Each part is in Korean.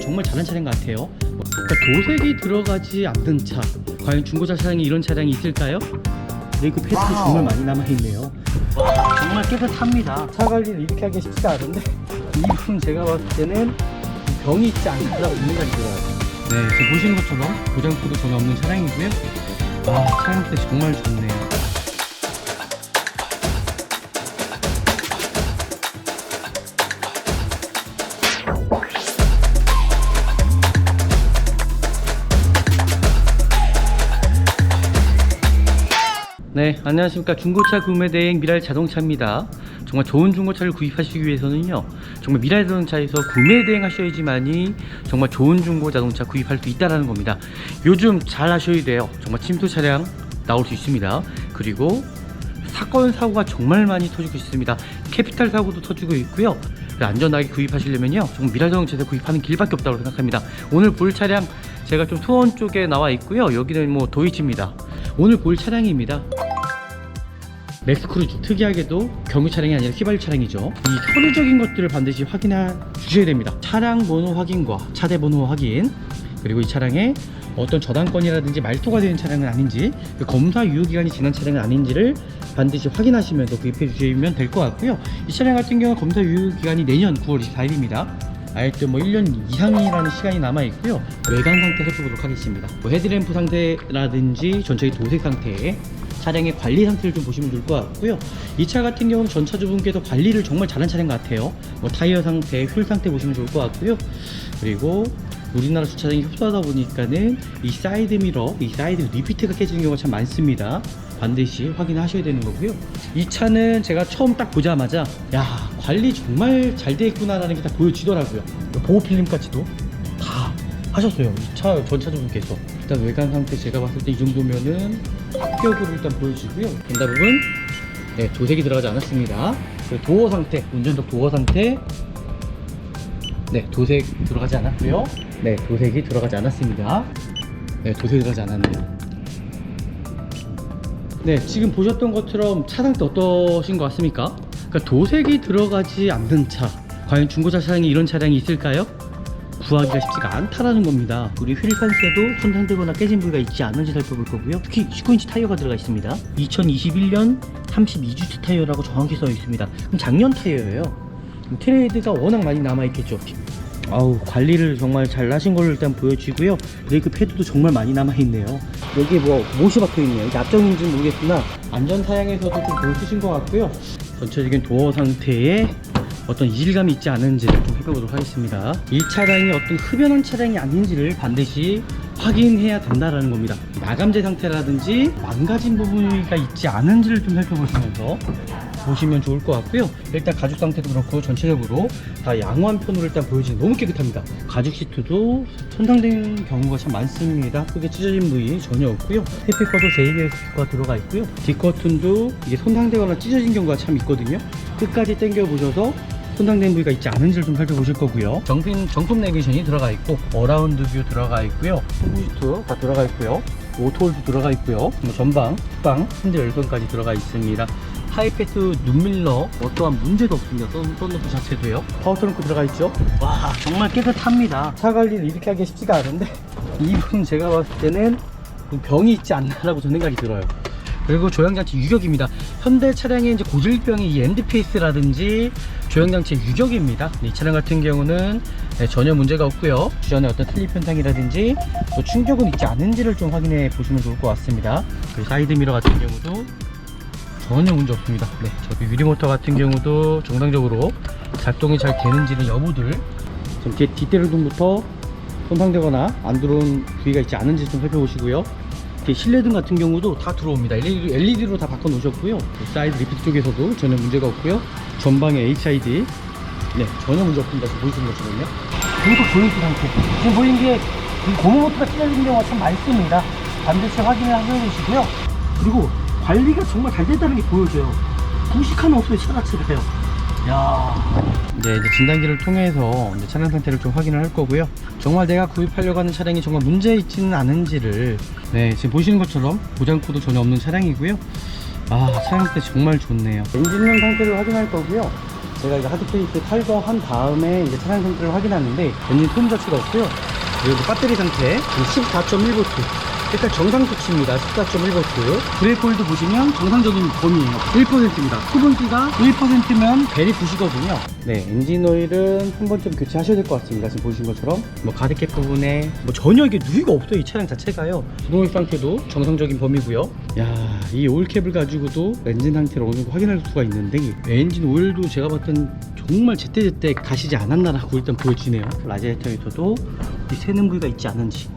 정말 잘한 차량 같아요. 그러니까 도색이 들어가지 않는 차, 과연 중고차 차량에 이런 차량이 있을까요? 브레이크 패드도 정말 많이 남아있네요. 와, 정말 깨끗합니다. 차 관리를 이렇게 하기 쉽지가 않은데 이분 제가 봤을 때는 병이 있지 않다라고 생각이 들어요. 네, 지금 보시는 것처럼 고장코도 전혀 없는 차량이고요. 와, 차량 상태 정말 좋네요. 네, 안녕하십니까. 중고차 구매대행 미랄 자동차입니다. 정말 좋은 중고차를 구입하시기 위해서는요, 정말 미랄 자동차에서 구매대행 하셔야지만이 정말 좋은 중고 자동차 구입할 수 있다는 겁니다. 요즘 잘 하셔야 돼요. 정말 침수 차량 나올 수 있습니다. 그리고 사건 사고가 정말 많이 터지고 있습니다. 캐피탈 사고도 터지고 있고요. 안전하게 구입하시려면요, 정말 미랄 자동차에서 구입하는 길밖에 없다고 생각합니다. 오늘 볼 차량 제가 좀 수원 쪽에 나와 있고요. 여기는 뭐 도이치입니다. 오늘 볼 차량입니다. 맥스크루즈, 특이하게도 경유 차량이 아니라 휘발유 차량이죠. 이 서류적인 것들을 반드시 확인해 주셔야 됩니다. 차량 번호 확인과 차대 번호 확인, 그리고 이 차량에 어떤 저당권이라든지 말소가 되는 차량은 아닌지, 검사 유효기간이 지난 차량은 아닌지를 반드시 확인하시면서 구입해 주시면 될 것 같고요. 이 차량 같은 경우는 검사 유효기간이 내년 9월 24일입니다. 아직도 뭐 1년 이상이라는 시간이 남아 있고요. 외관 상태 살펴보도록 하겠습니다. 뭐 헤드램프 상태라든지 전체의 도색 상태, 차량의 관리 상태를 좀 보시면 좋을 것 같고요. 이 차 같은 경우는 전차주분께서 관리를 정말 잘한 차량 같아요. 뭐 타이어 상태, 휠 상태 보시면 좋을 것 같고요. 그리고 우리나라 주차장이 협소하다 보니까는 이 사이드 미러, 이 사이드 리피트가 깨지는 경우가 참 많습니다. 반드시 확인하셔야 되는 거고요. 이 차는 제가 처음 딱 보자마자 야, 관리 정말 잘 되어 있구나 라는 게 다 보여지더라고요. 보호 필름까지도 다 하셨어요, 이 차 전차주분께서. 일단 외관 상태 제가 봤을 때 이 정도면은 합격으로 일단 보여지고요. 벤다 부분, 네, 도색이 들어가지 않았습니다. 그리고 도어 상태, 운전석 도어 상태, 네, 도색 들어가지 않았고요. 네, 도색이 들어가지 않았습니다. 네, 도색이 들어가지 않았네요. 네, 지금 보셨던 것처럼 차 상태 어떠신 것 같습니까? 그러니까 도색이 들어가지 않는 차, 과연 중고차 차량에 이런 차량이 있을까요? 구하기가 쉽지가 않다라는 겁니다. 우리 휠 판세도 손상되거나 깨진 부위가 있지 않은지 살펴볼 거고요. 특히 19인치 타이어가 들어가 있습니다. 2021년 32주차 타이어라고 정확히 써 있습니다. 그럼 작년 타이어예요. 트레이드가 워낙 많이 남아있겠죠. 아우, 관리를 정말 잘 하신 걸로 일단 보여지고요. 브레이크 패드도 정말 많이 남아있네요. 여기 뭐 못이 박혀있네요. 이게 앞정인지는 모르겠으나 안전 사양에서도 좀 볼 쓰신 것 같고요. 전체적인 도어 상태에 어떤 이질감이 있지 않은지를 좀 해보도록 하겠습니다. 이 차량이 어떤 흡연한 차량이 아닌지를 반드시 확인해야 된다는 겁니다. 마감재 상태라든지 망가진 부분이 있지 않은지를 좀 살펴보시면서 보시면 좋을 것 같고요. 일단 가죽 상태도 그렇고 전체적으로 다 양호한 편으로 일단 보여지는, 너무 깨끗합니다. 가죽 시트도 손상된 경우가 참 많습니다. 크게 찢어진 부위 전혀 없고요. 스피커도 JBL 스피커가 들어가 있고요. 뒷커튼도 이게 손상되거나 찢어진 경우가 참 있거든요. 끝까지 당겨 보셔서 손상된 부위가 있지 않은지를 좀 살펴보실 거고요. 정품 내비게이션이 들어가 있고, 어라운드 뷰 들어가 있고요. 홈시트 다 들어가 있고요. 오토홀도 들어가 있고요. 전방, 후방, 핸들 열선까지 들어가 있습니다. 하이패스 눈밀러 어떠한 문제도 없습니다. 썬루프 자체도요. 파워트렁크 들어가 있죠. 와, 정말 깨끗합니다. 차 관리를 이렇게 하기 쉽지가 않은데 이분 제가 봤을 때는 병이 있지 않나라고 저는 생각이 들어요. 그리고 조향장치 유격입니다. 현대 차량의 이제 고질병이 이 엔드페이스라든지 조향장치 유격입니다. 이 차량 같은 경우는 전혀 문제가 없고요. 주변에 어떤 틀립 현상이라든지 또 충격은 있지 않은지를 좀 확인해 보시면 좋을 것 같습니다. 그리고 사이드 미러 같은 경우도 전혀 문제 없습니다. 네, 저기 유리모터 같은 경우도 정상적으로 작동이 잘 되는지는 여부들, 좀 뒤에 뒷대로등부터 손상되거나 안 들어온 부위가 있지 않은지 좀 살펴보시고요. 실내등 같은 경우도 다 들어옵니다. LED로 다 바꿔 놓으셨고요. 사이드 리피트 쪽에서도 전혀 문제가 없고요. 전방에 HID, 네, 전혀 문제 없습니다. 지금 보이시는 것처럼요. 그리고 조인트 상태, 지금 보이는 게 고무모터가 찢어진 경우가 참 많습니다. 반드시 확인을 하셔주시고요. 그리고 관리가 정말 잘 됐다는 게 보여져요. 부식 하나 없어요, 차 자체가요. 네, 이제 진단기를 통해서 이제 차량 상태를 좀 확인을 할 거고요. 정말 내가 구입하려고 하는 차량이 정말 문제 있지는 않은지를, 네, 지금 보시는 것처럼 고장코도 전혀 없는 차량이고요. 아, 차량 상태 정말 좋네요. 엔진룸 상태를 확인할 거고요. 제가 이제 하드케이스 탈거한 다음에 이제 차량 상태를 확인하는데 엔진 소음 자체가 없고요. 그리고 배터리 상태 14.1V, 일단 정상 수치입니다. 14.1V. 브레이크홀도 보시면 정상적인 범위에요. 1%입니다. 수분기가 1%면 베리 굿이거든요. 네, 엔진 오일은 한 번쯤 교체하셔야 될 것 같습니다. 지금 보신 것처럼 뭐 가드캡 부분에 뭐 전혀 이게 누이가 없어요. 이 차량 자체가요. 구동력 상태도 정상적인 범위고요. 야, 이 오일캡을 가지고도 엔진 상태를 어느 정도 확인할 수가 있는데 엔진 오일도 제가 봤을 땐 정말 제때제때 가시지 않았나라고 일단 보여지네요. 라디에이터에서도 이 새는 부위가 있지 않은지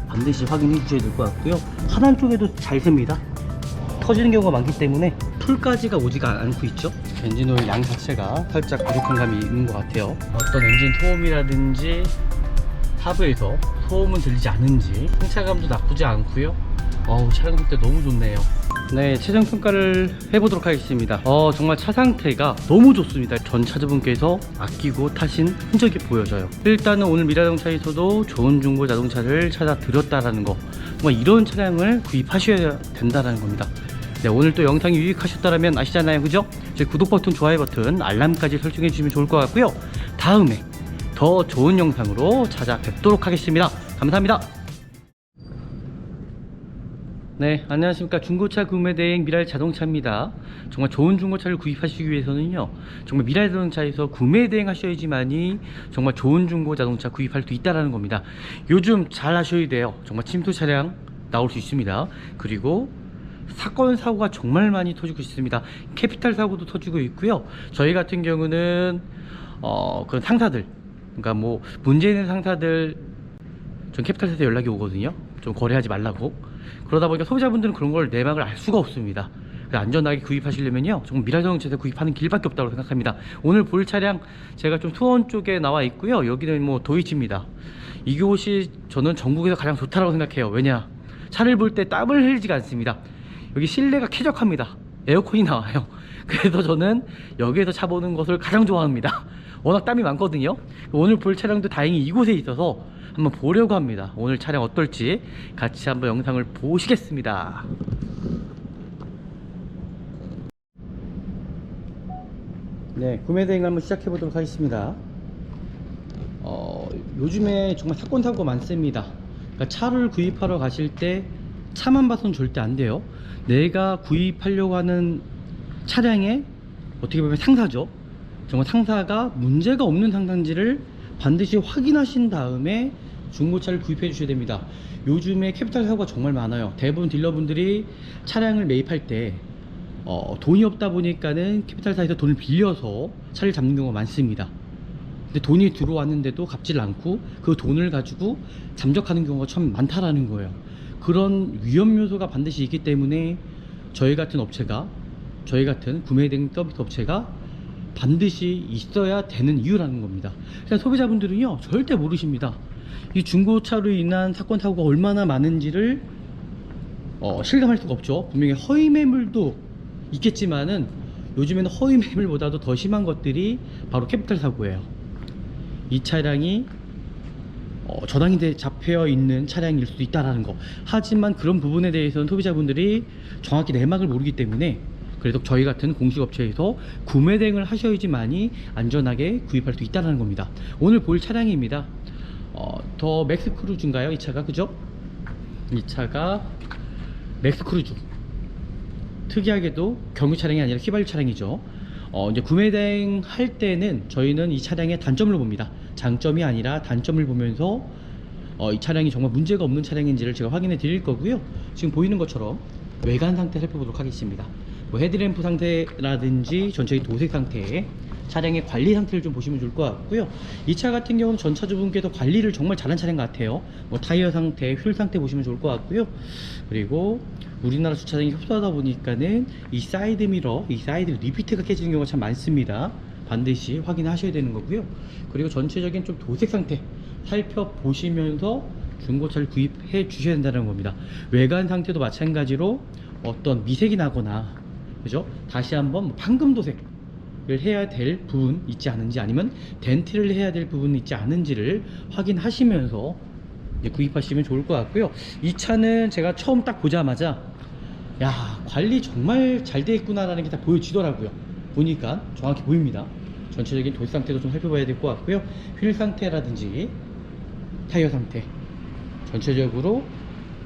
반드시 확인해 주셔야 될 것 같고요. 하단 쪽에도 잘 셉니다. 터지는 경우가 많기 때문에 풀까지가 오지가 않고 있죠. 엔진 오일 양 자체가 살짝 부족한 감이 있는 것 같아요. 어떤 엔진 소음이라든지 하부에서 소음은 들리지 않은지 승차감도 나쁘지 않고요. 차량 상태 너무 좋네요. 네, 최종 평가를 해보도록 하겠습니다. 정말 차 상태가 너무 좋습니다. 전 차주분께서 아끼고 타신 흔적이 보여져요. 일단은 오늘 미라자동차에서도 좋은 중고 자동차를 찾아 드렸다라는 거, 정말 이런 차량을 구입하셔야 된다라는 겁니다. 네, 오늘 또 영상이 유익하셨다면 아시잖아요, 그죠? 제 구독 버튼, 좋아요 버튼, 알람까지 설정해 주시면 좋을 것 같고요. 다음에 더 좋은 영상으로 찾아뵙도록 하겠습니다. 감사합니다. 네, 안녕하십니까. 중고차 구매 대행 미랄 자동차입니다. 정말 좋은 중고차를 구입하시기 위해서는요, 정말 미랄 자동차에서 구매 대행 하셔야지만이 정말 좋은 중고 자동차 구입할 수 있다는 겁니다. 요즘 잘 하셔야 돼요. 정말 침투 차량 나올 수 있습니다. 그리고 사건 사고가 정말 많이 터지고 있습니다. 캐피탈 사고도 터지고 있고요. 저희 같은 경우는 그런 상사들, 그러니까 뭐 문제 있는 상사들 전 캐피탈에서 연락이 오거든요. 좀 거래하지 말라고. 그러다 보니까 소비자분들은 그런 걸 내막을 알 수가 없습니다. 안전하게 구입하시려면요, 정말 미라자동차에서 구입하는 길밖에 없다고 생각합니다. 오늘 볼 차량 제가 좀 수원 쪽에 나와 있고요. 여기는 뭐 도이치입니다. 이곳이 저는 전국에서 가장 좋다고 생각해요. 왜냐, 차를 볼 때 땀을 흘리지가 않습니다. 여기 실내가 쾌적합니다. 에어컨이 나와요. 그래서 저는 여기에서 차 보는 것을 가장 좋아합니다. 워낙 땀이 많거든요. 오늘 볼 차량도 다행히 이곳에 있어서 한번 보려고 합니다. 오늘 차량 어떨지 같이 한번 영상을 보시겠습니다. 네, 구매 대행 한번 시작해 보도록 하겠습니다. 요즘에 정말 사건 사고가 많습니다. 그러니까 차를 구입하러 가실 때 차만 봐서는 절대 안 돼요. 내가 구입하려고 하는 차량의 어떻게 보면 상사죠. 정말 상사가 문제가 없는 상사인지를 반드시 확인하신 다음에 중고차를 구입해 주셔야 됩니다. 요즘에 캐피탈 사고가 정말 많아요. 대부분 딜러분들이 차량을 매입할 때 돈이 없다 보니까는 캐피탈사에서 돈을 빌려서 차를 잡는 경우가 많습니다. 근데 돈이 들어왔는데도 갚지를 않고 그 돈을 가지고 잠적하는 경우가 참 많다라는 거예요. 그런 위험 요소가 반드시 있기 때문에 저희 같은 업체가, 저희 같은 구매 대행 서비스 업체가 반드시 있어야 되는 이유라는 겁니다. 그냥 소비자분들은요, 절대 모르십니다. 이 중고차로 인한 사건 사고가 얼마나 많은지를 실감할 수가 없죠. 분명히 허위 매물도 있겠지만은 요즘에는 허위 매물보다도 더 심한 것들이 바로 캐피탈 사고예요. 이 차량이 저당이 잡혀 있는 차량일 수도 있다라는 거. 하지만 그런 부분에 대해서는 소비자분들이 정확히 내막을 모르기 때문에, 그래도 저희 같은 공식업체에서 구매 대행을 하셔야지만이 안전하게 구입할 수 있다는 겁니다. 오늘 볼 차량입니다. 더 맥스크루즈인가요? 이 차가, 그죠? 이 차가 맥스크루즈. 특이하게도 경유 차량이 아니라 휘발유 차량이죠. 이제 구매 대행 할 때는 저희는 이 차량의 단점을 봅니다. 장점이 아니라 단점을 보면서 이 차량이 정말 문제가 없는 차량인지를 제가 확인해 드릴 거고요. 지금 보이는 것처럼 외관 상태 살펴보도록 하겠습니다. 뭐 헤드램프 상태라든지 전체의 도색 상태, 차량의 관리 상태를 좀 보시면 좋을 것 같고요. 이 차 같은 경우는 전 차주분께서 관리를 정말 잘한 차량 같아요. 뭐 타이어 상태, 휠 상태 보시면 좋을 것 같고요. 그리고 우리나라 주차장이 협소하다 보니까는 이 사이드 미러, 이 사이드 리피트가 깨지는 경우가 참 많습니다. 반드시 확인하셔야 되는 거고요. 그리고 전체적인 좀 도색 상태 살펴보시면서 중고차를 구입해 주셔야 된다는 겁니다. 외관 상태도 마찬가지로 어떤 미색이 나거나, 그죠? 다시 한번 뭐 판금 도색을 해야 될 부분 있지 않은지, 아니면 덴트를 해야 될 부분 있지 않은지를 확인하시면서 구입하시면 좋을 것 같고요. 이 차는 제가 처음 딱 보자마자 야, 관리 정말 잘 돼 있구나 라는 게 다 보여지더라고요. 보니까 정확히 보입니다. 전체적인 도색 상태도 좀 살펴봐야 될 것 같고요. 휠 상태라든지 타이어 상태, 전체적으로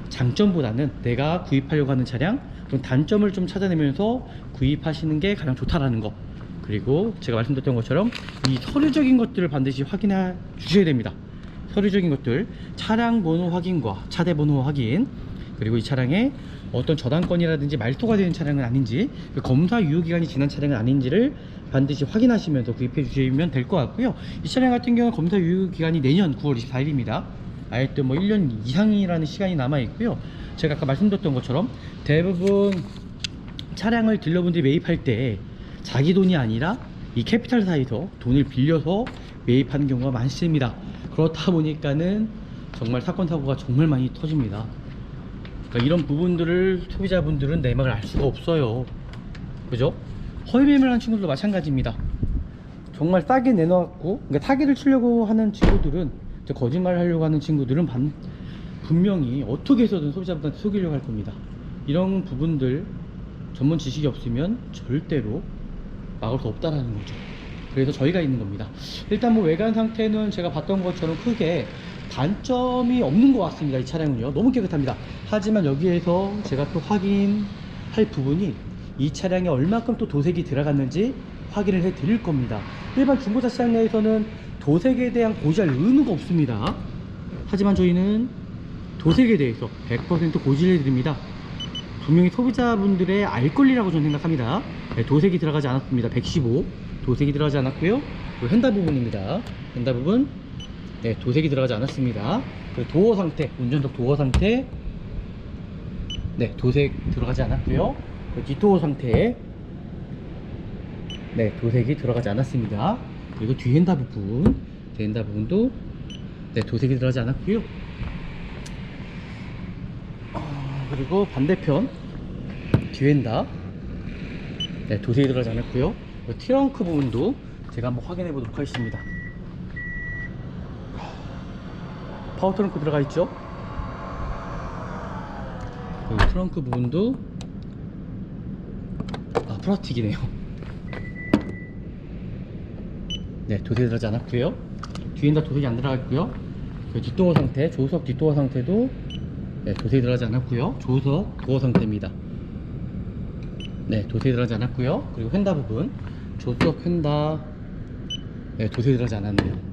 장점보다는 내가 구입하려고 하는 차량 그런 단점을 좀 찾아내면서 구입하시는 게 가장 좋다라는 거, 그리고 제가 말씀드렸던 것처럼 이 서류적인 것들을 반드시 확인해 주셔야 됩니다. 서류적인 것들, 차량 번호 확인과 차대 번호 확인, 그리고 이 차량에 어떤 저당권이라든지 말소가 되는 차량은 아닌지, 그 검사 유효기간이 지난 차량은 아닌지를 반드시 확인하시면서 구입해 주시면 될 것 같고요. 이 차량 같은 경우는 검사 유효기간이 내년 9월 24일입니다. 아예 또 뭐 1년 이상이라는 시간이 남아 있고요. 제가 아까 말씀드렸던 것처럼 대부분 차량을 딜러분들이 매입할 때 자기 돈이 아니라 이 캐피탈사에서 돈을 빌려서 매입하는 경우가 많습니다. 그렇다 보니까는 정말 사건 사고가 정말 많이 터집니다. 그러니까 이런 부분들을 소비자분들은 내막을 알 수가 없어요. 그죠? 허위 매매하는 친구들도 마찬가지입니다. 정말 싸게 내놔갖고, 그러니까 사기를 치려고 하는 친구들은, 거짓말을 하려고 하는 친구들은 분명히 어떻게 해서든 소비자분들한테 속이려고 할 겁니다. 이런 부분들 전문 지식이 없으면 절대로 막을 수 없다라는 거죠. 그래서 저희가 있는 겁니다. 일단 뭐 외관 상태는 제가 봤던 것처럼 크게 단점이 없는 것 같습니다. 이 차량은요, 너무 깨끗합니다. 하지만 여기에서 제가 또 확인할 부분이 이 차량에 얼마큼 또 도색이 들어갔는지 확인을 해 드릴 겁니다. 일반 중고차 시장 내에서는 도색에 대한 고지할 의무가 없습니다. 하지만 저희는 도색에 대해서 100% 고지를 해 드립니다. 분명히 소비자분들의 알 권리라고 저는 생각합니다. 네, 도색이 들어가지 않았습니다. 115 도색이 들어가지 않았고요. 그리고 휀다 부분입니다. 휀다 부분, 네, 도색이 들어가지 않았습니다. 그리고 도어 상태, 운전석 도어 상태, 네, 도색 들어가지 않았고요. 뒷도어 상태, 네, 도색이 들어가지 않았습니다. 그리고 뒤 휀다 부분, 휀다 부분도 네, 도색이 들어가지 않았고요. 그리고 반대편 뒤 휀다, 네, 도색이 들어가지 않았고요. 트렁크 부분도 제가 한번 확인해 보도록 하겠습니다. 파워 트렁크 들어가 있죠. 그리고 트렁크 부분도 플라스틱이네요. 네, 도색이 들어가지 않았고요. 뒤엔 다 도색이 안 들어갔고요. 그 뒷도어 상태, 조수석 뒷도어 상태도 네, 도색이 들어가지 않았고요. 조수석 도어 상태입니다. 네, 도색이 들어가지 않았고요. 그리고 휀다 부분, 조수석 휀다, 네, 도색이 들어가지 않았네요.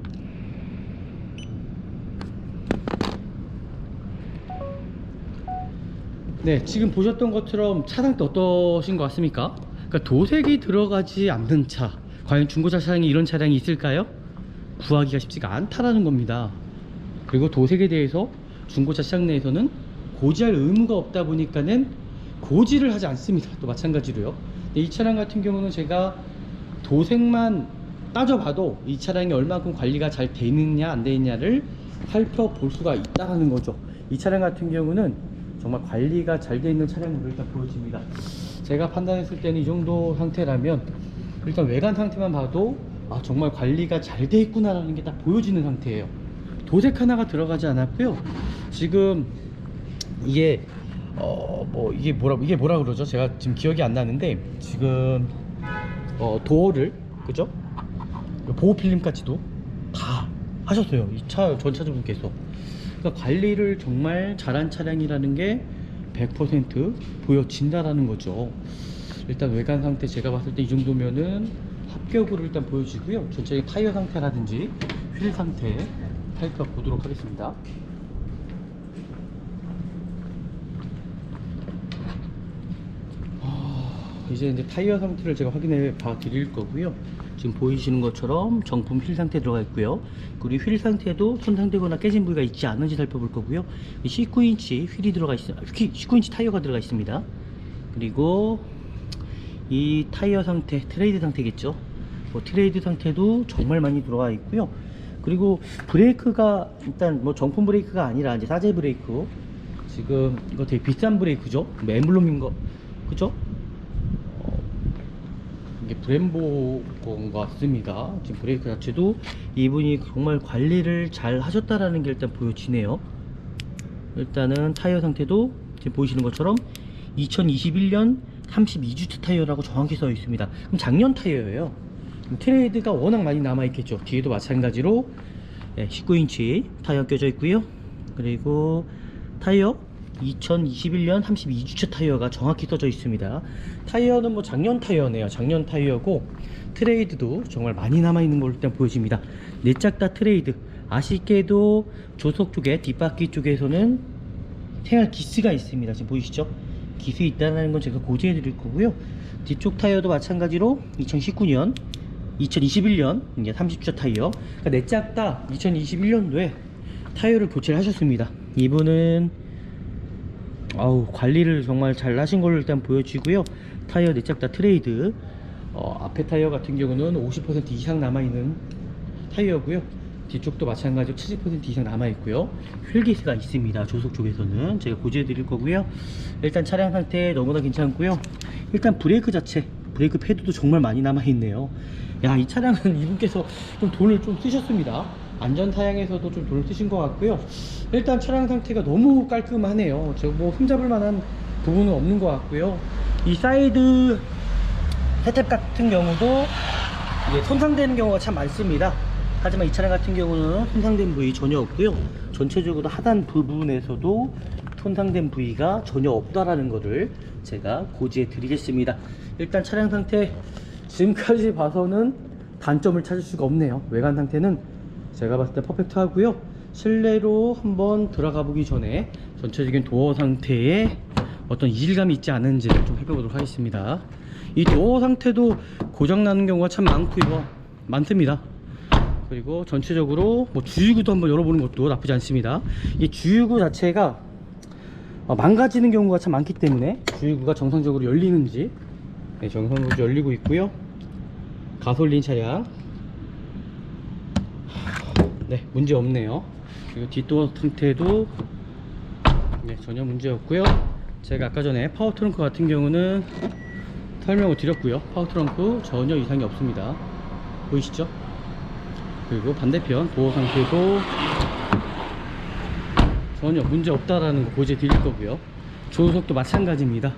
네, 지금 보셨던 것처럼 차 상태 어떠신 것 같습니까? 그러니까 도색이 들어가지 않는 차, 과연 중고차 차량에 이런 차량이 있을까요? 구하기가 쉽지가 않다라는 겁니다. 그리고 도색에 대해서 중고차 시장 내에서는 고지할 의무가 없다 보니까는 고지를 하지 않습니다. 또 마찬가지로요. 이 차량 같은 경우는 제가 도색만 따져봐도 이 차량이 얼마큼 관리가 잘 돼 있느냐 안 돼 있느냐를 살펴볼 수가 있다는 거죠. 이 차량 같은 경우는 정말 관리가 잘 돼 있는 차량으로 일단 보여집니다. 제가 판단했을 때는 이 정도 상태라면 일단 외관 상태만 봐도 정말 관리가 잘 돼 있구나 라는 게 딱 보여지는 상태예요. 도색 하나가 들어가지 않았고요. 지금 이게 이게 뭐라 그러죠? 제가 지금 기억이 안 나는데, 지금 도어를, 그죠? 보호 필름까지도 다 하셨어요. 이 차 전차주분께서. 그러니까 관리를 정말 잘한 차량이라는 게 100% 보여진다라는 거죠. 일단 외관 상태 제가 봤을 때 이 정도면은 합격으로 일단 보여지고요. 전체적인 타이어 상태라든지 휠 상태 살펴보도록 하겠습니다. 이제 타이어 상태를 제가 확인해 봐 드릴 거고요. 지금 보이시는 것처럼 정품 휠 상태 들어가 있고요. 그리고 휠 상태도 손상되거나 깨진 부위가 있지 않은지 살펴볼 거고요. 19인치 휠이 들어가 있어요. 19인치 타이어가 들어가 있습니다. 그리고 이 타이어 상태, 트레이드 상태겠죠. 트레이드 상태도 정말 많이 들어가 있고요. 그리고 브레이크가 일단 정품 브레이크가 아니라 이제 사제 브레이크. 지금 이거 되게 비싼 브레이크죠. 엠블럼인 거, 그죠? 이게 브렘보 건 것 같습니다. 지금 브레이크 자체도 이분이 정말 관리를 잘 하셨다라는 게 일단 보여지네요. 일단은 타이어 상태도 지금 보이시는 것처럼 2021년 32주차 타이어라고 정확히 써 있습니다. 그럼 작년 타이어예요. 트레이드가 워낙 많이 남아있겠죠. 뒤에도 마찬가지로 19인치 타이어 껴져 있고요. 그리고 타이어 2021년 32주차 타이어가 정확히 써져 있습니다. 타이어는 뭐 작년 타이어네요. 작년 타이어고 트레이드도 정말 많이 남아있는 걸로 일단 보여집니다. 네 짝 다 트레이드. 아쉽게도 조속 쪽에 뒷바퀴 쪽에서는 생활 기스가 있습니다. 지금 보이시죠? 기스 있다는 건 제가 고지해 드릴 거고요. 뒤쪽 타이어도 마찬가지로 2019년 2021년 이제 30주차 타이어, 그러니까 네 짝 다 2021년도에 타이어를 교체를 하셨습니다. 이분은 관리를 정말 잘 하신 걸로 일단 보여지고요. 타이어 네 짝 다 트레이드. 앞에 타이어 같은 경우는 50% 이상 남아있는 타이어고요. 뒤쪽도 마찬가지로 70% 이상 남아있고요. 휠기스가 있습니다. 조속 쪽에서는 제가 고지해 드릴 거고요. 일단 차량 상태 너무나 괜찮고요. 일단 브레이크 자체, 브레이크 패드도 정말 많이 남아있네요. 야, 이 차량은 이분께서 좀 돈을 좀 쓰셨습니다. 안전 타양에서도 좀 돈을 쓰신 것 같고요. 일단 차량 상태가 너무 깔끔하네요. 저 뭐 흠잡을 만한 부분은 없는 것 같고요. 이 사이드 세탭 같은 경우도 이게 손상되는 경우가 참 많습니다. 하지만 이 차량 같은 경우는 손상된 부위 전혀 없고요. 전체적으로 하단 부분에서도 손상된 부위가 전혀 없다라는 것을 제가 고지해 드리겠습니다. 일단 차량 상태 지금까지 봐서는 단점을 찾을 수가 없네요. 외관 상태는 제가 봤을 때 퍼펙트 하고요. 실내로 한번 들어가 보기 전에 전체적인 도어 상태에 어떤 이질감이 있지 않은지를 좀 살펴보도록 하겠습니다. 이 도어 상태도 고장나는 경우가 참 많습니다. 그리고 전체적으로 뭐 주유구도 한번 열어보는 것도 나쁘지 않습니다. 이 주유구 자체가 망가지는 경우가 참 많기 때문에 주유구가 정상적으로 열리는지, 네, 정상적으로 열리고 있고요. 가솔린 차량, 네, 문제 없네요. 그리고 뒷도어 상태도 네, 전혀 문제 없고요. 제가 아까 전에 파워 트렁크 같은 경우는 설명을 드렸고요. 파워 트렁크 전혀 이상이 없습니다. 보이시죠? 그리고 반대편 도어 상태도 전혀 문제 없다라는 거 고지해 드릴 거고요. 조수석도 마찬가지입니다.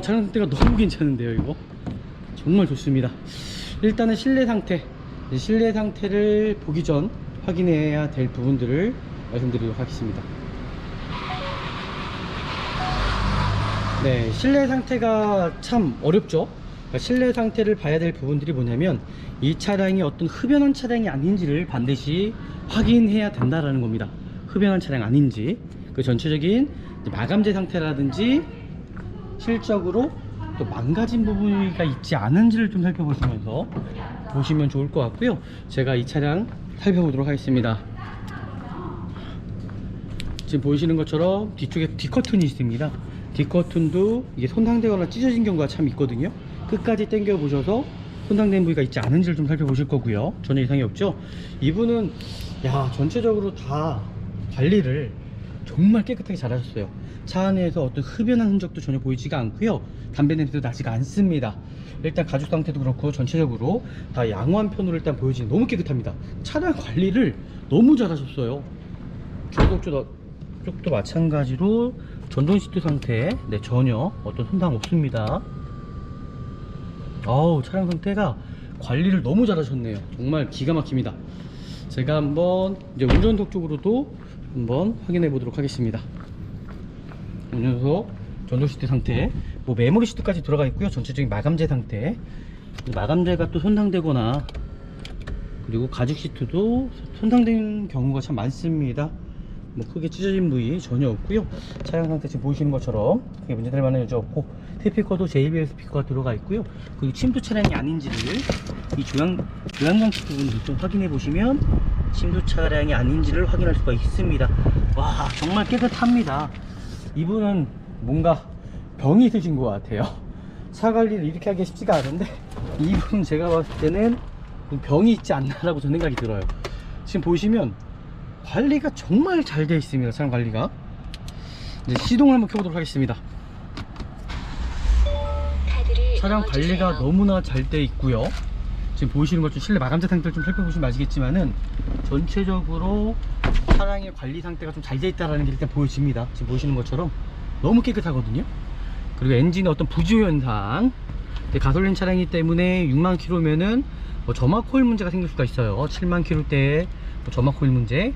차량 상태가 너무 괜찮은데요. 이거 정말 좋습니다. 일단은 실내 상태, 실내 상태를 보기 전 확인해야 될 부분들을 말씀드리도록 하겠습니다. 네, 실내 상태가 참 어렵죠. 그러니까 실내 상태를 봐야 될 부분들이 뭐냐면 이 차량이 어떤 흡연한 차량이 아닌지를 반드시 확인해야 된다라는 겁니다. 흡연한 차량 아닌지, 그 전체적인 마감재 상태라든지 실적으로 또 망가진 부분이 있지 않은지를 좀 살펴보시면서 보시면 좋을 것 같고요. 제가 이 차량 살펴보도록 하겠습니다. 지금 보이시는 것처럼 뒤쪽에 뒷커튼이 있습니다. 뒷커튼도 이게 손상되거나 찢어진 경우가 참 있거든요. 끝까지 당겨 보셔서 손상된 부위가 있지 않은지를 좀 살펴보실 거고요. 전혀 이상이 없죠. 이분은 전체적으로 다 관리를 정말 깨끗하게 잘 하셨어요. 차 안에서 어떤 흡연한 흔적도 전혀 보이지가 않고요. 담배 냄새도 나지가 않습니다. 일단 가죽 상태도 그렇고 전체적으로 다 양호한 편으로 일단 보여지는, 너무 깨끗합니다. 차량 관리를 너무 잘 하셨어요. 쪽도 마찬가지로 전동 시트 상태, 네, 전혀 어떤 손상 없습니다. 차량 상태가 관리를 너무 잘 하셨네요. 정말 기가 막힙니다. 제가 한번 이제 운전석 쪽으로도 한번 확인해 보도록 하겠습니다. 운전석 전동 시트 상태, 뭐 메모리 시트까지 들어가 있고요. 전체적인 마감재 상태, 마감재가 또 손상되거나, 그리고 가죽 시트도 손상된 경우가 참 많습니다. 뭐 크게 찢어진 부위 전혀 없고요. 차량 상태 지금 보시는 것처럼 크게 문제될 만한 여지 없고, 스피커도 JBL 스피커가 들어가 있고요. 그리고 침수 차량이 아닌지를 이 조향장치 부분을 좀 확인해 보시면 침수 차량이 아닌지를 확인할 수가 있습니다. 와, 정말 깨끗합니다. 이분은 뭔가 병이 있으신 것 같아요. 차 관리를 이렇게 하기 쉽지가 않은데 이분은 제가 봤을 때는 병이 있지 않나라고 저는 생각이 들어요. 지금 보시면 관리가 정말 잘 되어 있습니다. 차량 관리가. 이제 시동을 한번 켜보도록 하겠습니다. 차량 관리가 너무나 잘 되어 있고요. 지금 보이시는 것처럼 실내 마감재 상태를 좀 살펴보시면 아시겠지만은 전체적으로 차량의 관리 상태가 좀 잘 되어 있다는 게 일단 보여집니다. 지금 보시는 것처럼 너무 깨끗하거든요. 그리고 엔진의 어떤 부조 현상, 근데 가솔린 차량이기 때문에 6만 킬로면은 뭐 점화 코일 문제가 생길 수가 있어요. 7만 킬로대에 뭐 점화 코일 문제,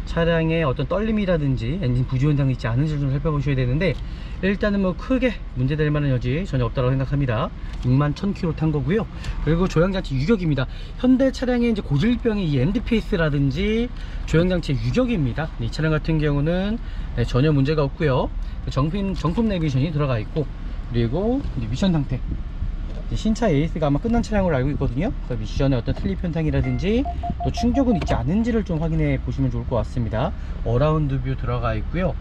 차량의 어떤 떨림이라든지 엔진 부조 현상이 있지 않은지 좀 살펴보셔야 되는데, 일단은 뭐 크게 문제될 만한 여지 전혀 없다고 생각합니다. 6만 1000km 탄 거고요. 그리고 조향장치 유격입니다. 현대 차량의 이제 고질병이 이 MDPS라든지 조향장치 유격입니다. 이 차량 같은 경우는 전혀 문제가 없고요. 정품 내비게이션이 들어가 있고, 그리고 미션 상태, 신차 AS가 아마 끝난 차량으로 알고 있거든요. 그래서 미션에 어떤 슬립 현상이라든지 또 충격은 있지 않은지를 좀 확인해 보시면 좋을 것 같습니다. 어라운드 뷰 들어가 있고요.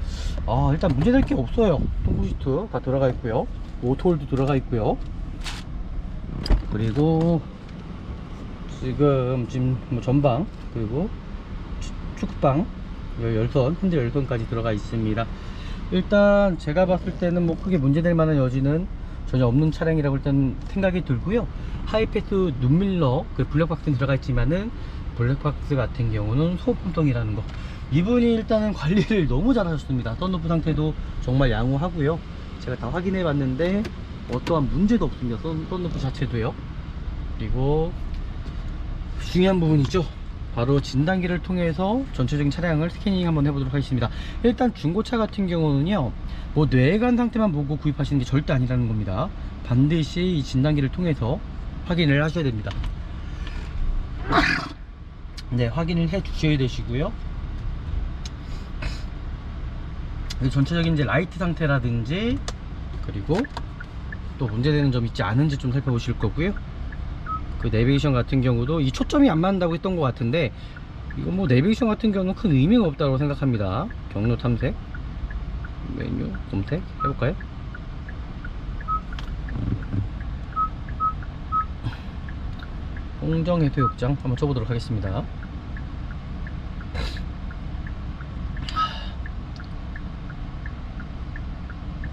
일단 문제될 게 없어요. 통풍시트 다 들어가 있고요. 오토홀도 들어가 있고요. 그리고 지금 뭐 전방, 그리고 축방, 열선, 핸들 열선까지 들어가 있습니다. 일단 제가 봤을 때는 뭐 크게 문제될 만한 여지는 전혀 없는 차량이라고 일단 생각이 들고요. 하이패스 눈밀러, 그 블랙박스는 들어가 있지만은 블랙박스 같은 경우는 소음통이라는 거, 이분이 일단은 관리를 너무 잘하셨습니다. 썬루프 상태도 정말 양호하고요. 제가 다 확인해 봤는데 어떠한 문제도 없습니다. 썬루프 자체도요. 그리고 중요한 부분이죠. 바로 진단기를 통해서 전체적인 차량을 스캐닝 한번 해보도록 하겠습니다. 일단 중고차 같은 경우는요, 뭐 내관 상태만 보고 구입하시는 게 절대 아니라는 겁니다. 반드시 이 진단기를 통해서 확인을 하셔야 됩니다. 네, 확인을 해 주셔야 되시고요. 전체적인 이제 라이트 상태라든지, 그리고 또 문제되는 점 있지 않은지 좀 살펴보실 거고요. 그 내비게이션 같은 경우도 이 초점이 안 맞는다고 했던 것 같은데, 이거 뭐 내비게이션 같은 경우는 큰 의미가 없다고 생각합니다. 경로 탐색, 메뉴 검색 해볼까요? 홍정해수욕장 한번 쳐보도록 하겠습니다.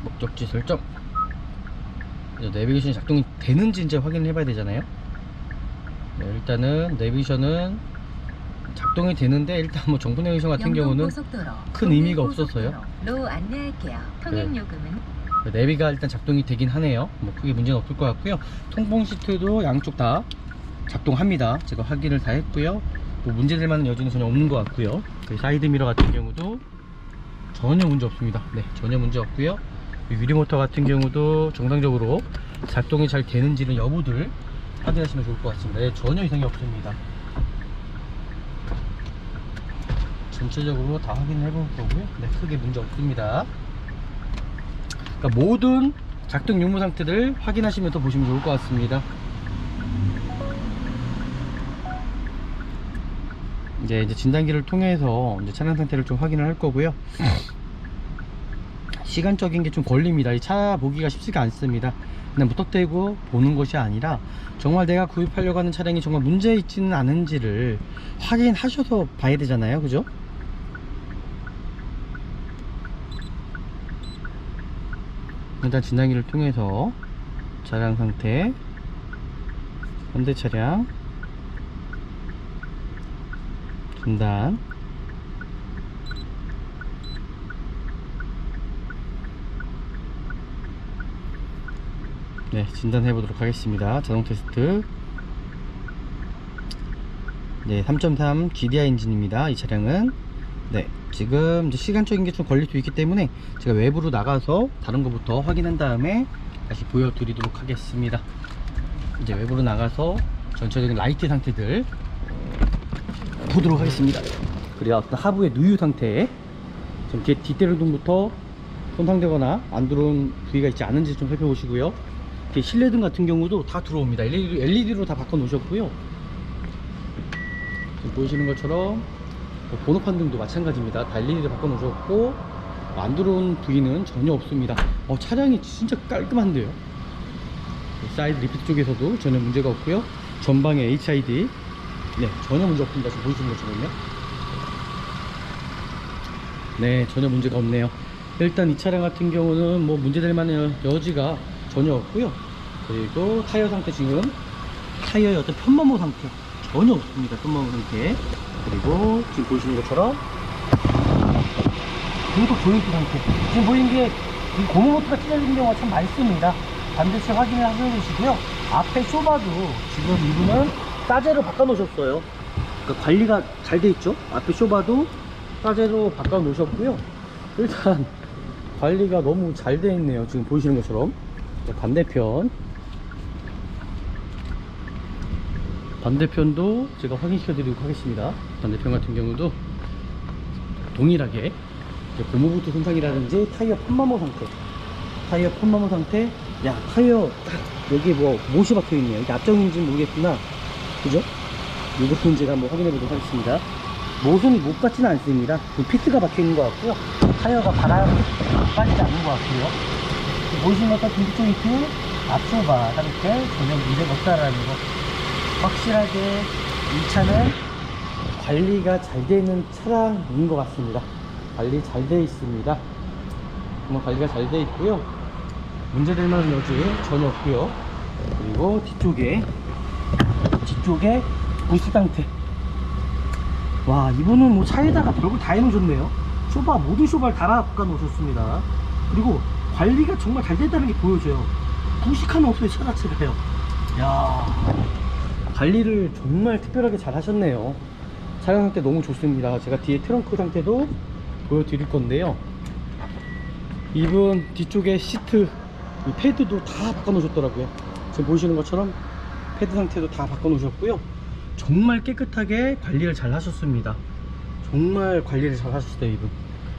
목적지 설정. 내비게이션이 작동이 되는지 이제 확인을 해봐야 되잖아요. 네, 일단은 내비게이션은 작동이 되는데, 일단 뭐 정부 내비게이션 같은 경우는 큰 의미가 없어서요. 로 안내할게요. 통행 요금은 내비가 일단 작동이 되긴 하네요. 뭐 크게 문제는 없을 것 같고요. 통풍 시트도 양쪽 다 작동합니다. 제가 확인을 다 했고요. 뭐 문제될 만한 여지는 전혀 없는 것 같고요. 사이드 미러 같은 경우도 전혀 문제 없습니다. 네, 전혀 문제 없고요. 유리 모터 같은 경우도 정상적으로 작동이 잘 되는지는 여부들 확인하시면 좋을 것 같습니다. 네, 전혀 이상이 없습니다. 전체적으로 다 확인을 해볼 거고요. 네, 크게 문제 없습니다. 그러니까 모든 작동 유무 상태를 확인하시면서 보시면 좋을 것 같습니다. 이제 진단기를 통해서 이제 차량 상태를 좀 확인을 할 거고요. 시간적인 게 좀 걸립니다. 이 차 보기가 쉽지가 않습니다. 그냥 무턱대고 보는 것이 아니라 정말 내가 구입하려고 하는 차량이 정말 문제 있지는 않은지를 확인하셔서 봐야 되잖아요, 그죠? 일단 진단기를 통해서 차량 상태, 현대 차량 진단, 네, 진단해 보도록 하겠습니다. 자동 테스트. 네, 3.3 GDI 엔진입니다. 이 차량은. 네, 지금 이제 시간적인 게 좀 걸릴 수 있기 때문에 제가 외부로 나가서 다른 것부터 확인한 다음에 다시 보여드리도록 하겠습니다. 이제 외부로 나가서 전체적인 라이트 상태들 보도록 하겠습니다. 그리고 어떤 하부의 누유 상태, 좀 뒤에 뒷대로등부터 손상되거나 안 들어온 부위가 있지 않은지 좀 살펴보시고요. 실내등 같은 경우도 다 들어옵니다. LED로 다 바꿔 놓으셨고요. 지금 보이시는 것처럼 번호판 등도 마찬가지입니다. 다 LED로 바꿔 놓으셨고, 안 들어온 부위는 전혀 없습니다. 차량이 진짜 깔끔한데요. 사이드 리프트 쪽에서도 전혀 문제가 없고요. 전방에 HID, 네, 전혀 문제 없습니다. 지금 보이시는 것처럼요. 네, 전혀 문제가 없네요. 일단 이 차량 같은 경우는 뭐 문제될 만한 여지가 전혀 없고요. 그리고 타이어 상태, 지금 타이어의 어떤 편마모 상태 전혀 없습니다. 편마모 상태. 그리고 지금 보시는 것처럼 공속 조인트 상태, 지금 보이는 게 이 고무 모터가 찢어진 경우가 참 많습니다. 반드시 확인을 하셔야 되시고요. 앞에 쇼바도 지금 이분은 따제로 바꿔놓으셨어요. 그러니까 관리가 잘 돼 있죠. 앞에 쇼바도 따제로 바꿔놓으셨고요. 일단 관리가 너무 잘 돼 있네요. 지금 보이시는 것처럼. 반대편도 제가 확인시켜 드리도록 하겠습니다. 반대편 같은 경우도 동일하게 고무부트 손상이라든지 타이어 펌마모 상태. 야, 타이어 딱 여기 뭐 못이 박혀 있네요. 이게 앞정인지는 모르겠구나. 그죠? 이것은 제가 한번 확인해 보도록 하겠습니다. 못은 못 같지는 않습니다. 그 피트가 박혀 있는 것 같고요. 타이어가 바람 빠지지 않는 것 같고요. 보시면 어떤 빈트조인트 앞쇼바 이렇게 전혀 문제가 없다라는 거. 확실하게 이 차는 관리가 잘 되어 있는 차량인 것 같습니다. 관리 잘 되어 있습니다. 정말 관리가 잘 되어 있고요. 문제될 만한 여지 전혀 없고요. 그리고 뒤쪽에 부스 상태. 와, 이분은 뭐 차에다가 별걸 다 해놓으셨네요. 쇼바, 모든 쇼바를 달아 바꿔 놓으셨습니다. 그리고 관리가 정말 잘 됐다는 게 보여져요. 부식 하나 없어요, 차 자체가요. 야, 관리를 정말 특별하게 잘 하셨네요. 차량 상태 너무 좋습니다. 제가 뒤에 트렁크 상태도 보여드릴 건데요. 이분 뒤쪽에 시트, 이 패드도 다 바꿔 놓으셨더라고요. 지금 보시는 것처럼 패드 상태도 다 바꿔 놓으셨고요. 정말 깨끗하게 관리를 잘 하셨습니다. 정말 관리를 잘 하셨어요, 이분.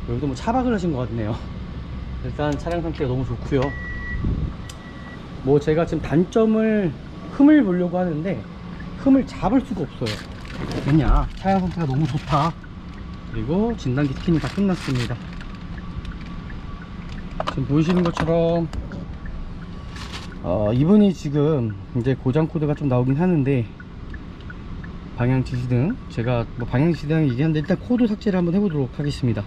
여기도 뭐 차박을 하신 것 같네요. 일단 차량 상태가 너무 좋고요. 뭐 제가 지금 단점을 흠을 보려고 하는데 흠을 잡을 수가 없어요. 왜냐, 차량 상태가 너무 좋다. 그리고 진단기 스캔이 다 끝났습니다. 지금 보이시는 것처럼 이분이 지금 이제 고장 코드가 좀 나오긴 하는데, 방향 지시등, 제가 뭐 방향 지시등 얘기하는데 일단 코드 삭제를 한번 해보도록 하겠습니다.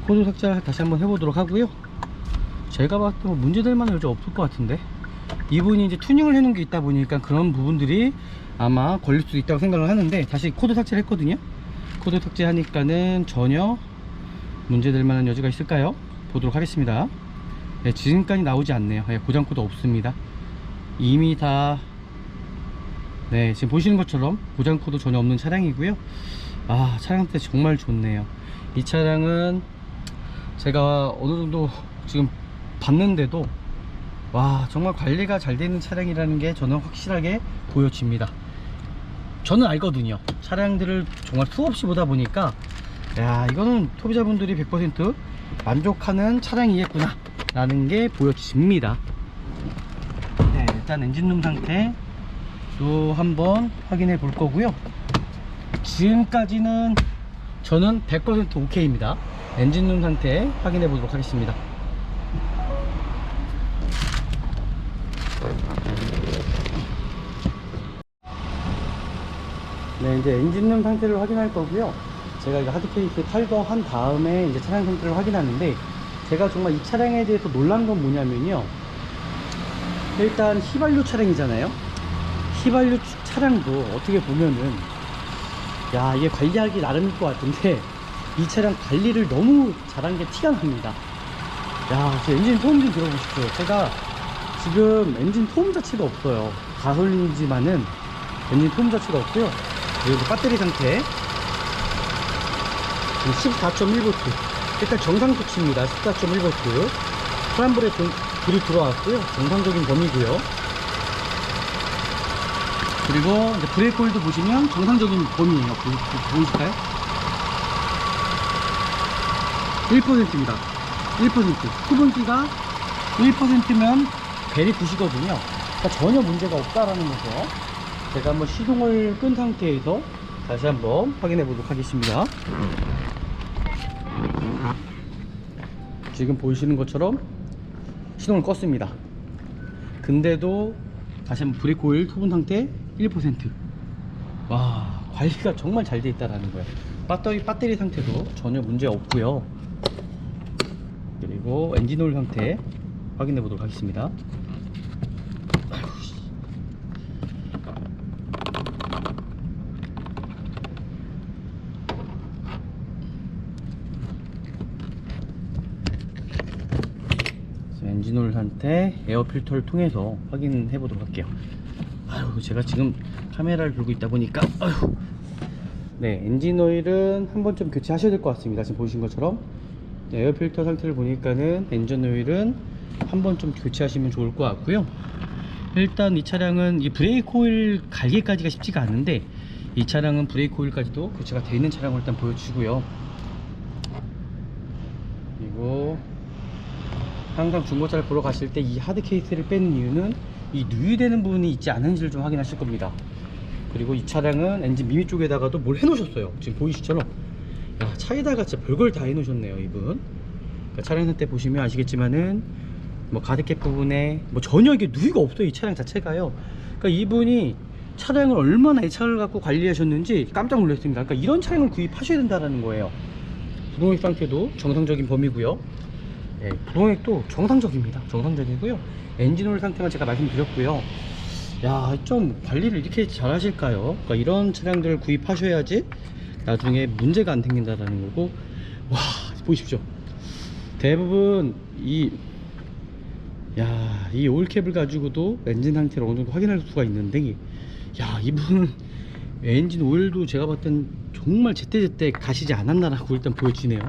코드 삭제 다시 한번 해보도록 하고요. 제가 봤을 때 뭐 문제될 만한 여지 없을 것 같은데, 이분이 이제 투닝을 해놓은 게 있다 보니까 그런 부분들이 아마 걸릴 수도 있다고 생각을 하는데, 다시 코드 삭제를 했거든요. 코드 삭제하니까는 전혀 문제될 만한 여지가 있을까요? 보도록 하겠습니다. 네, 지금까지 나오지 않네요. 네, 고장 코드 없습니다. 이미 다, 네, 지금 보시는 것처럼 고장 코드 전혀 없는 차량이고요. 아, 차량 상태 정말 좋네요. 이 차량은 제가 어느 정도 지금 봤는데도 와, 정말 관리가 잘 되는 차량이라는 게 저는 확실하게 보여집니다. 저는 알거든요. 차량들을 정말 수없이 보다 보니까, 야, 이거는 소비자분들이 100% 만족하는 차량이겠구나 라는 게 보여집니다. 네, 일단 엔진룸 상태 또 한번 확인해 볼 거고요. 지금까지는 저는 100% 오케이입니다. 엔진룸 상태 확인해 보도록 하겠습니다. 네, 이제 엔진룸 상태를 확인할 거고요. 제가 이거 하드케이스 탈거한 다음에 이제 차량 상태를 확인하는데, 제가 정말 이 차량에 대해서 놀란 건 뭐냐면요, 일단 휘발유 차량이잖아요. 휘발유 차량도 어떻게 보면은, 야, 이게 관리하기 나름일 것 같은데 이 차량 관리를 너무 잘한 게 티가 납니다. 야, 제 엔진 소음 좀 들어보십시오. 제가 지금 엔진 소음 자체가 없어요. 가솔린이지만은 엔진 소음 자체가 없고요. 그리고 배터리 상태 14.1V, 일단 정상 수치입니다. 14.1V. 프람블에 불이 들어왔고요. 정상적인 범위고요. 그리고 이제 브레이크 홀드 보시면 정상적인 범위예요. 보이실까요? 1%입니다. 1%. 수분기가 1%면 벨이 부시거든요. 그러니까 전혀 문제가 없다라는 거죠. 제가 한번 시동을 끈 상태에서 다시 한번 확인해 보도록 하겠습니다. 지금 보이시는 것처럼 시동을 껐습니다. 근데도 다시 한번 브레이크 오일 소분 상태 1%. 와, 관리가 정말 잘 돼 있다라는 거예요. 배터리 상태도 전혀 문제 없고요. 그리고 엔진 오일 상태 확인해 보도록 하겠습니다. 엔진오일 상태 에어 필터를 통해서 확인해 보도록 할게요. 아유, 제가 지금 카메라를 들고 있다 보니까 아유. 네, 엔진오일은 한 번쯤 교체하셔야 될 것 같습니다. 지금 보신 것처럼 네, 에어 필터 상태를 보니까는 엔진오일은 한 번쯤 교체하시면 좋을 것 같고요. 일단 이 차량은 이 브레이크 오일 갈기까지가 쉽지가 않은데, 이 차량은 브레이크 오일까지도 교체가 되어 있는 차량을 일단 보여주고요. 그리고 항상 중고차를 보러 가실 때 이 하드 케이스를 빼는 이유는 이 누유되는 부분이 있지 않은지를 좀 확인하실 겁니다. 그리고 이 차량은 엔진 미미 쪽에다가도 뭘 해놓으셨어요. 지금 보이시처럼 야, 차에다가 진짜 별걸 다 해놓으셨네요, 이분. 그러니까 차량 상태 보시면 아시겠지만은 뭐 가드캡 부분에 뭐 전혀 이게 누유가 없어요, 이 차량 자체가요. 그러니까 이분이 차량을 얼마나 이 차를 갖고 관리하셨는지 깜짝 놀랐습니다. 그러니까 이런 차량을 구입하셔야 된다는 거예요. 부동액 상태도 정상적인 범위고요. 네, 부동액도 정상적입니다. 정상적이고요. 엔진오일 상태만 제가 말씀드렸고요. 야, 좀 관리를 이렇게 잘 하실까요? 그러니까 이런 차량들을 구입하셔야지 나중에 문제가 안 생긴다라는 거고. 와, 보십시오. 대부분 이 오일캡을 가지고도 엔진 상태를 어느 정도 확인할 수가 있는데, 야, 이분은 엔진 오일도 제가 봤을 땐 정말 제때제때 가시지 않았나라고 일단 보여지네요.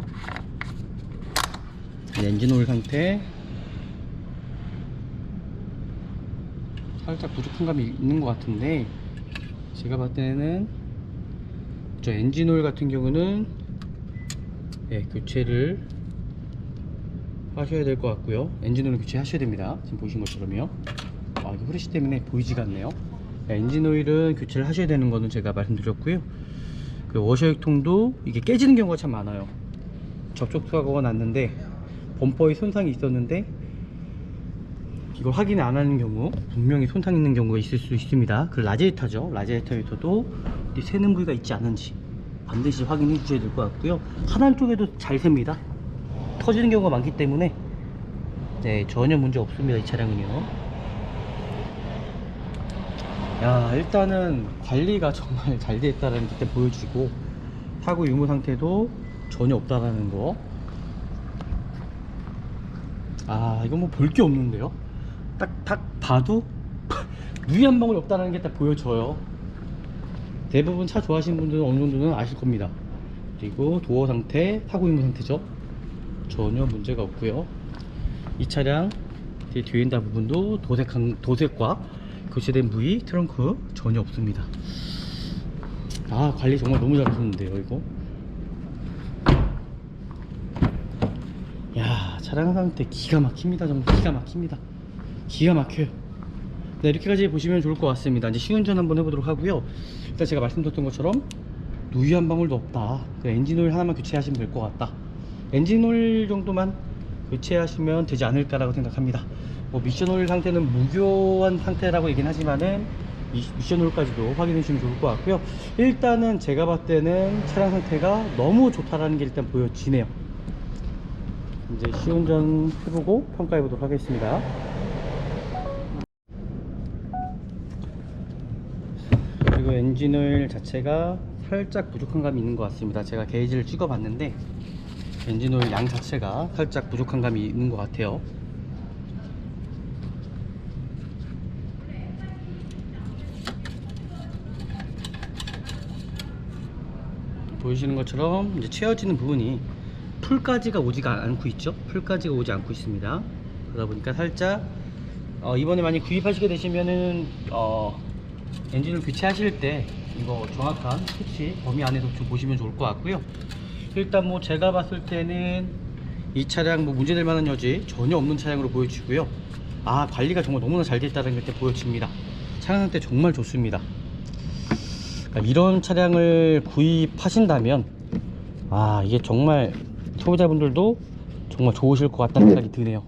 엔진 오일 상태 살짝 부족한 감이 있는 것 같은데, 제가 봤을 때는 저 엔진 오일 같은 경우는 교체를 하셔야 될 것 같고요. 엔진 오일 교체하셔야 됩니다. 지금 보신 것처럼요. 아, 이게 후레쉬 때문에 보이지가 않네요. 엔진 오일은 교체를 하셔야 되는 거는 제가 말씀드렸고요. 그 워셔액통도 이게 깨지는 경우가 참 많아요. 접촉 사고가 났는데 범퍼에 손상이 있었는데 이걸 확인 안 하는 경우 분명히 손상 있는 경우가 있을 수 있습니다. 그 라디에이터죠. 라디에이터에서도 새는 부위가 있지 않은지 반드시 확인해 주셔야 될 것 같고요. 하단 쪽에도 잘 셉니다. 터지는 경우가 많기 때문에 네, 전혀 문제 없습니다, 이 차량은요. 야, 일단은 관리가 정말 잘 되어 있다는 게 보여지고, 타구 유무 상태도 전혀 없다라는 거. 아, 이거 뭐 볼 게 없는데요. 딱 봐도 누이 한 방울 없다는 게 딱 보여져요. 대부분 차 좋아하시는 분들은 어느 정도는 아실 겁니다. 그리고 도어 상태, 타구 유무 상태죠. 전혀 문제가 없고요. 이 차량 뒤에 있는 부분도 도색과 교체된 부위, 트렁크 전혀 없습니다. 아, 관리 정말 너무 잘하셨는데요, 이거. 야, 차량 상태 기가 막힙니다. 정말 기가 막힙니다. 기가 막혀요. 네, 이렇게까지 보시면 좋을 것 같습니다. 이제 시운전 한번 해보도록 하고요. 일단 제가 말씀드렸던 것처럼 누유 한 방울도 없다. 엔진오일 하나만 교체하시면 될 것 같다. 엔진오일 정도만 교체하시면 되지 않을까라고 생각합니다. 뭐 미션오일 상태는 무교한 상태라고 얘기는 하지만은 미션오일까지도 확인해 주시면 좋을 것 같고요. 일단은 제가 봤을 때는 차량 상태가 너무 좋다라는 게 일단 보여지네요. 이제 시운전 해보고 평가해 보도록 하겠습니다. 그리고 엔진오일 자체가 살짝 부족한 감이 있는 것 같습니다. 제가 게이지를 찍어 봤는데 엔진오일 양 자체가 살짝 부족한 감이 있는 것 같아요. 보이시는 것처럼 이제 채워지는 부분이 풀까지가 오지가 않고 있죠. 풀까지가 오지 않고 있습니다. 그러다 보니까 살짝 이번에 많이 구입하시게 되시면은 엔진을 교체하실 때 이거 정확한 수치 범위 안에서 좀 보시면 좋을 것 같고요. 일단 뭐 제가 봤을 때는 이 차량 뭐 문제될 만한 여지 전혀 없는 차량으로 보여지고요. 아, 관리가 정말 너무나 잘 됐다는 게 보여집니다. 차량 상태 정말 좋습니다. 그러니까 이런 차량을 구입하신다면 아, 이게 정말 소비자분들도 정말 좋으실 것 같다는 생각이 드네요.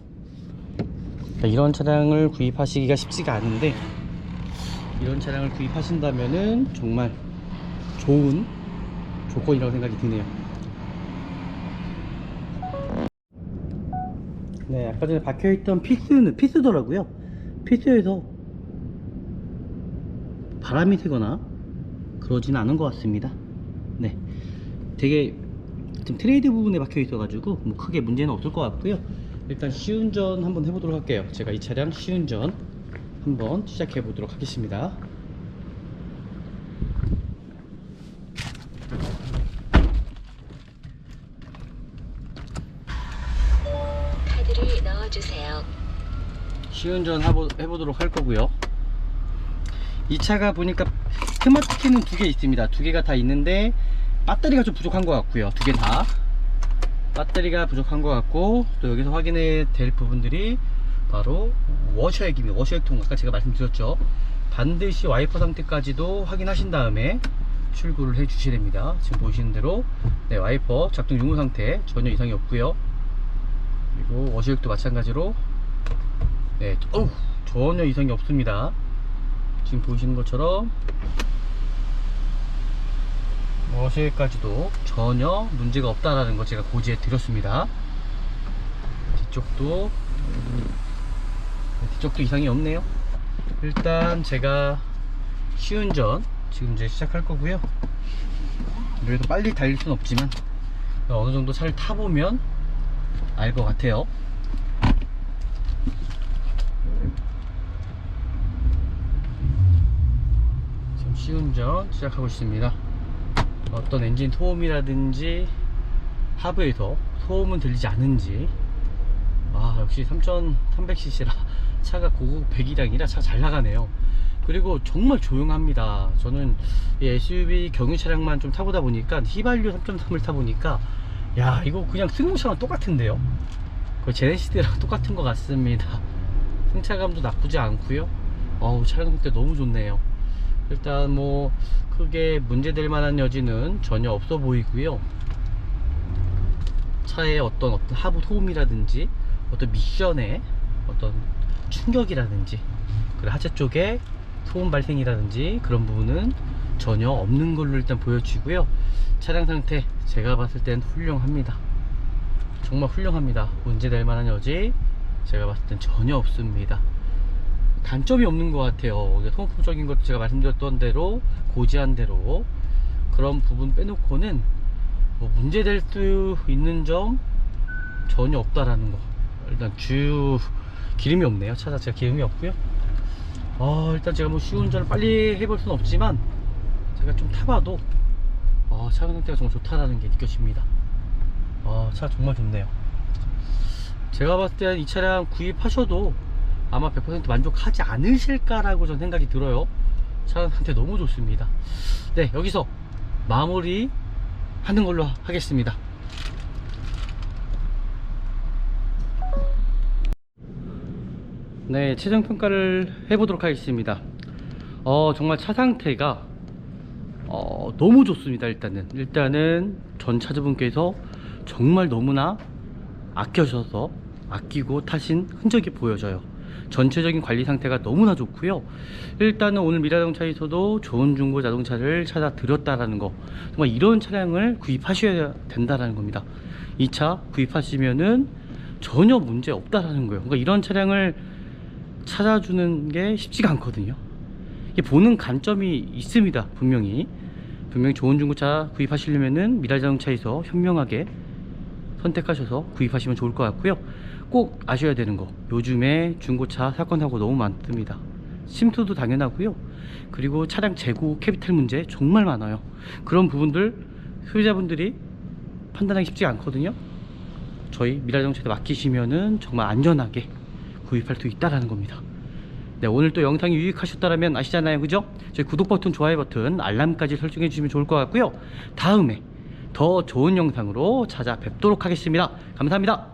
그러니까 이런 차량을 구입하시기가 쉽지가 않은데 이런 차량을 구입하신다면은 정말 좋은 조건이라고 생각이 드네요. 네, 아까 전에 박혀있던 피스더라고요. 피스에서 바람이 새거나 그러진 않은 것 같습니다. 네, 되게 좀 트레이드 부분에 박혀 있어가지고 뭐 크게 문제는 없을 것 같고요. 일단 시운전 한번 해보도록 할게요. 제가 이 차량 시운전 한번 시작해 보도록 하겠습니다. 카드를 넣어주세요. 시운전 해보도록 할 거고요. 이 차가 보니까 스마트 키는 2개 있습니다. 2개가 다 있는데 배터리가 좀 부족한 것 같고요. 2개 다 배터리가 부족한 것 같고, 또 여기서 확인해야 될 부분들이 바로 워셔액입니다. 워셔액통 아까 제가 말씀드렸죠. 반드시 와이퍼 상태까지도 확인하신 다음에 출고를 해 주셔야 됩니다. 지금 보시는 대로 네, 와이퍼 작동 유무 상태 전혀 이상이 없고요. 그리고 워셔액도 마찬가지로 네, 전혀 이상이 없습니다. 지금 보시는 것처럼 워셔액까지도 전혀 문제가 없다라는 거 제가 고지해 드렸습니다. 뒤쪽도 이상이 없네요. 일단 제가 시운전 지금 이제 시작할 거고요. 그래도 빨리 달릴 순 없지만 어느 정도 차를 타보면 알 것 같아요. 지금 시운전 시작하고 있습니다. 어떤 엔진 소음이라든지 하부에서 소음은 들리지 않은지. 역시 3300cc라 차가 고급 배기량이라 차가 잘 나가네요. 그리고 정말 조용합니다. 저는 이 SUV 경유 차량만 좀 타보다 보니까 휘발유 3.3을 타보니까 야, 이거 그냥 승용차랑 똑같은데요. 그 제네시스랑 똑같은 것 같습니다. 승차감도 나쁘지 않고요. 차량 상태 너무 좋네요. 일단 뭐 크게 문제될 만한 여지는 전혀 없어 보이고요. 차의 어떤 하부 소음이라든지 어떤 미션의 어떤 충격이라든지 그리고 하체 쪽에 소음 발생이라든지 그런 부분은 전혀 없는 걸로 일단 보여지고요. 차량 상태 제가 봤을 땐 훌륭합니다. 정말 훌륭합니다. 문제될 만한 여지 제가 봤을 땐 전혀 없습니다. 단점이 없는 것 같아요. 소모품적인 것도 제가 말씀드렸던 대로 고지한 대로 그런 부분 빼놓고는 뭐 문제될 수 있는 점 전혀 없다라는 거. 일단 기름이 없네요. 차 자체가 기름이 없고요. 일단 제가 뭐 시운전을 빨리 해볼 수는 없지만 제가 좀 타봐도 차 상태가 정말 좋다라는 게 느껴집니다. 차 정말 좋네요. 제가 봤을 때 이 차량 구입하셔도 아마 100% 만족하지 않으실까라고 저는 생각이 들어요. 차 상태 너무 좋습니다. 네, 여기서 마무리 하는 걸로 하겠습니다. 네, 최종 평가를 해보도록 하겠습니다. 정말 차 상태가 너무 좋습니다. 일단은 전 차주분께서 정말 너무나 아끼고 타신 흔적이 보여져요. 전체적인 관리 상태가 너무나 좋고요. 일단은 오늘 미라자동차에서도 좋은 중고 자동차를 찾아 드렸다라는 거, 정말 이런 차량을 구입하셔야 된다라는 겁니다. 이 차 구입하시면은 전혀 문제 없다라는 거예요. 그러니까 이런 차량을 찾아주는 게 쉽지가 않거든요. 이게 보는 관점이 있습니다. 분명히 좋은 중고차 구입하시려면은 미라자동차에서 현명하게 선택하셔서 구입하시면 좋을 것 같고요. 꼭 아셔야 되는 거, 요즘에 중고차 사건 사고 너무 많습니다. 침투도 당연하고요. 그리고 차량 재고 캐피탈 문제 정말 많아요. 그런 부분들 소유자분들이 판단하기 쉽지가 않거든요. 저희 미라자동차에 맡기시면은 정말 안전하게 구입할 수 있다라는 겁니다. 네, 오늘 또 영상이 유익하셨다면 아시잖아요, 그죠? 저희 구독 버튼, 좋아요 버튼, 알람까지 설정해 주시면 좋을 것 같고요. 다음에 더 좋은 영상으로 찾아뵙도록 하겠습니다. 감사합니다.